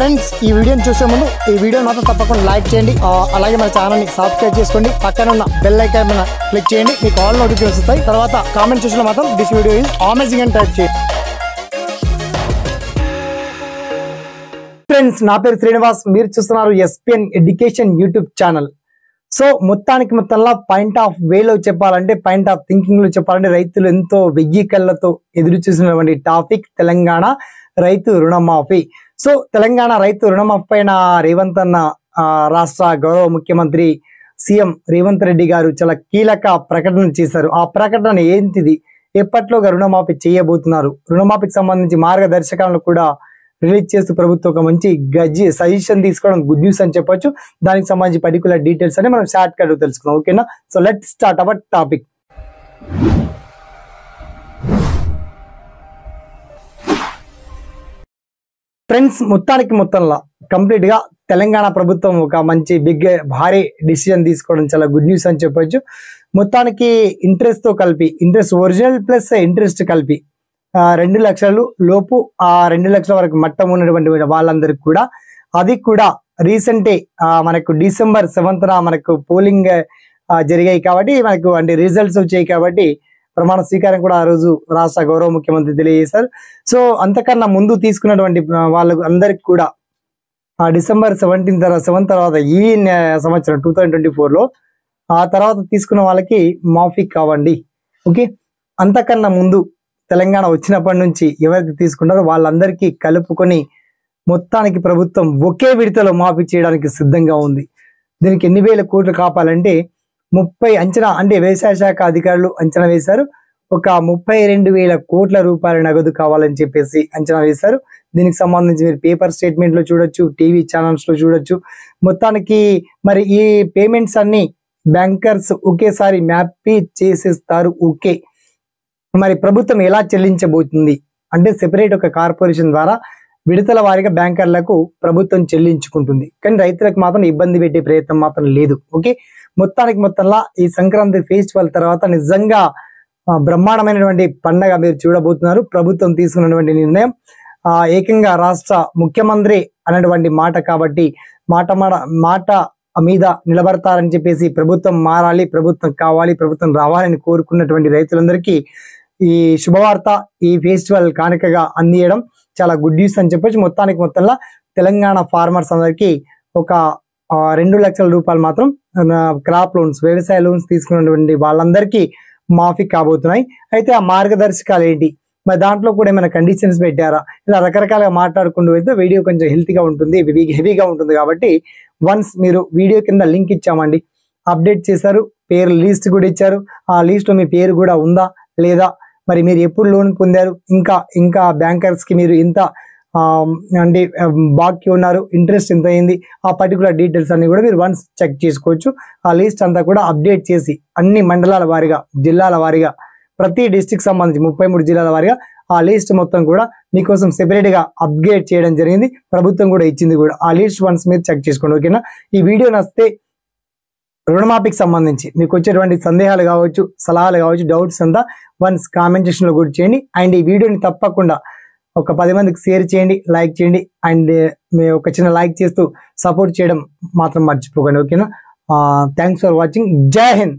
Friends ఈ వీడియోని చూసే ముందు ఈ వీడియోని మాత్రం తప్పకుండా లైక్ చేయండి, అలాగే మన ఛానల్ని సబ్స్క్రైబ్ చేసుకోండి, పక్కన ఉన్న బెల్ ఐకాన్ మీద క్లిక్ చేయండి, మీకు ఆల్ నోటిఫికేషన్స్ వస్తాయి. తర్వాత కామెంట్ సెక్షన్లో మాత్రం దిస్ వీడియో ఈజ్ అమేజింగ్ అని టైప్ చేయండి. ఫ్రెండ్స్ నా పేరు శ్రీనివాస్, మీరు చూస్తున్నారు SPN education YouTube channel. So మొత్తంలో పాయింట్ ఆఫ్ వేలో చెప్పాలంటే, పాయింట్ ఆఫ్ థింకింగ్ లో చెప్పాలంటే, రైతులు ఎంతో వెయ్యి కళ్ళతో ఎదురు చూసినటువంటి టాపిక్ తెలంగాణ రైతు రుణమాఫీ. సో తెలంగాణ రైతు రుణమాఫీ పైన రేవంత్ అన్న రాష్ట్ర గౌరవ ముఖ్యమంత్రి సీఎం రేవంత్ రెడ్డి గారు చాలా కీలక ప్రకటన చేశారు. ఆ ప్రకటన ఏంటిది, ఎప్పట్లోగా రుణమాఫీ చేయబోతున్నారు, రుణమాఫీకి సంబంధించి మార్గదర్శకాలను కూడా రిలీజ్ చేస్తూ ప్రభుత్వం ఒక మంచి సజెషన్ తీసుకోవడం గుడ్ న్యూస్ అని చెప్పొచ్చు. దానికి సంబంధించి పర్టికులర్ డీటెయిల్స్ అని మనం షార్ట్ కట్ తెలుసుకున్నాం. ఓకేనా, so let start our topic. Friends మొత్తంలో కంప్లీట్ గా తెలంగాణ ప్రభుత్వం ఒక మంచి భారీ డిసిజన్ తీసుకోవడం చాలా గుడ్ న్యూస్ అని చెప్పొచ్చు. మొత్తానికి ఇంట్రెస్ట్ తో కలిపి, ఇంట్రెస్ట్ ఒరిజినల్ ప్లస్ ఇంట్రెస్ట్ కలిపి 2 లక్షలు లోపు, ఆ 2 లక్షల వరకు మట్టం ఉన్నటువంటి వాళ్ళందరికి కూడా, అది కూడా రీసెంటే మనకు December 7th మనకు పోలింగ్ జరిగాయి కాబట్టి, మనకు అంటే రిజల్ట్స్ వచ్చాయి కాబట్టి ప్రమాణ స్వీకారం కూడా ఆ రోజు రాష్ట్ర గౌరవ ముఖ్యమంత్రి తెలియజేశారు. సో అంతకన్నా ముందు తీసుకున్నటువంటి వాళ్ళకు అందరికి కూడా December 7 తర్వాత ఈ సంవత్సరం 2024లో ఆ తర్వాత తీసుకున్న వాళ్ళకి మాఫీ కావండి. ఓకే, అంతకన్నా ముందు తెలంగాణ వచ్చినప్పటి నుంచి ఎవరికి తీసుకున్నారో వాళ్ళందరికీ కలుపుకొని మొత్తానికి ప్రభుత్వం ఒకే విడతలో మాఫీ చేయడానికి సిద్ధంగా ఉంది. దీనికి ఎన్ని వేల కోట్లు కాపాలంటే 30 అంచనా, అంటే వ్యవసాయ శాఖ అధికారులు అంచనా వేశారు. ఒక 32,000 కోట్ల రూపాయల నగదు కావాలని చెప్పేసి అంచనా వేశారు. దీనికి సంబంధించి మీరు పేపర్ స్టేట్మెంట్ లో చూడొచ్చు, టీవీ ఛానల్స్ లో చూడొచ్చు. మొత్తానికి మరి ఈ పేమెంట్స్ అన్ని బ్యాంకర్స్ ఒకేసారి మ్యాపీ చేసేస్తారు. ఓకే, మరి ప్రభుత్వం ఎలా చెల్లించబోతుంది అంటే, సెపరేట్ ఒక కార్పొరేషన్ ద్వారా విడతల వారీగా బ్యాంకర్లకు ప్రభుత్వం చెల్లించుకుంటుంది. కానీ రైతులకు మాత్రం ఇబ్బంది పెట్టే ప్రయత్నం మాత్రం లేదు. ఓకే, మొత్తంలో ఈ సంక్రాంతి ఫెస్టివల్ తర్వాత నిజంగా బ్రహ్మాండమైనటువంటి పండగ మీరు చూడబోతున్నారు. ప్రభుత్వం తీసుకున్నటువంటి నిర్ణయం ఏకంగా రాష్ట్ర ముఖ్యమంత్రి అన్నటువంటి మాట కాబట్టి మాట మీద నిలబడతారని చెప్పేసి, ప్రభుత్వం మారాలి, ప్రభుత్వం కావాలి, ప్రభుత్వం రావాలని కోరుకున్నటువంటి రైతులందరికీ ఈ శుభవార్త, ఈ ఫెస్టివల్ కానుకగా అందియడం చాలా గుడ్ న్యూస్ అని చెప్పొచ్చు. మొత్తంలో తెలంగాణ ఫార్మర్స్ అందరికీ ఒక 2 లక్షల రూపాయలు మాత్రం క్రాప్ లోన్స్, వ్యవసాయ లోన్స్ తీసుకున్నటువంటి వాళ్ళందరికీ మాఫీ కాబోతున్నాయి. అయితే ఆ మార్గదర్శకాలు ఏంటి, మరి దాంట్లో కూడా ఏమైనా కండిషన్స్ పెట్టారా, ఇలా రకరకాలుగా మాట్లాడుకుంటూ వెళ్తే వీడియో కొంచెం హెల్తీగా ఉంటుంది, హెవీగా ఉంటుంది. కాబట్టి వన్స్ మీరు వీడియో కింద లింక్ ఇచ్చామండి, అప్డేట్ చేశారు, పేరు లిస్ట్ కూడా ఇచ్చారు. ఆ లిస్ట్ లో మీ పేరు కూడా ఉందా లేదా, మరి మీరు ఎప్పుడు లోన్ పొందారు, ఇంకా బ్యాంకర్స్ కి మీరు ఇంత అంటే బాకీ ఉన్నారు, ఇంట్రెస్ట్ ఎంత అయింది, ఆ పర్టికులర్ డీటెయిల్స్ అన్ని కూడా మీరు వన్స్ చెక్ చేసుకోవచ్చు. ఆ లిస్ట్ అంతా కూడా అప్డేట్ చేసి అన్ని మండలాల వారీగా, జిల్లాల వారీగా, ప్రతి డిస్ట్రిక్ట్ సంబంధించి 33 జిల్లాల వారీగా ఆ లిస్ట్ మొత్తం కూడా మీకోసం సెపరేట్ గా అప్డేట్ చేయడం జరిగింది. ప్రభుత్వం కూడా ఇచ్చింది కూడా. ఆ లిస్ట్ వన్స్ మీరు చెక్ చేసుకోండి. ఓకేనా, ఈ వీడియో నచ్చితే రుణమాఫీకి సంబంధించి మీకు వచ్చేటువంటి సందేహాలు కావచ్చు, సలహాలు కావచ్చు, డౌట్స్ అంతా వన్స్ కామెంట్ సెక్షన్ లో కూడా చేయండి. అండ్ ఈ వీడియోని తప్పకుండా ఒక 10 మందికి షేర్ చేయండి, లైక్ చేయండి. అండ్ ఒక చిన్న లైక్ చేస్తూ సపోర్ట్ చేయడం మాత్రం మర్చిపోకండి. ఓకేనా, థ్యాంక్స్ ఫర్ వాచింగ్. జై హింద్.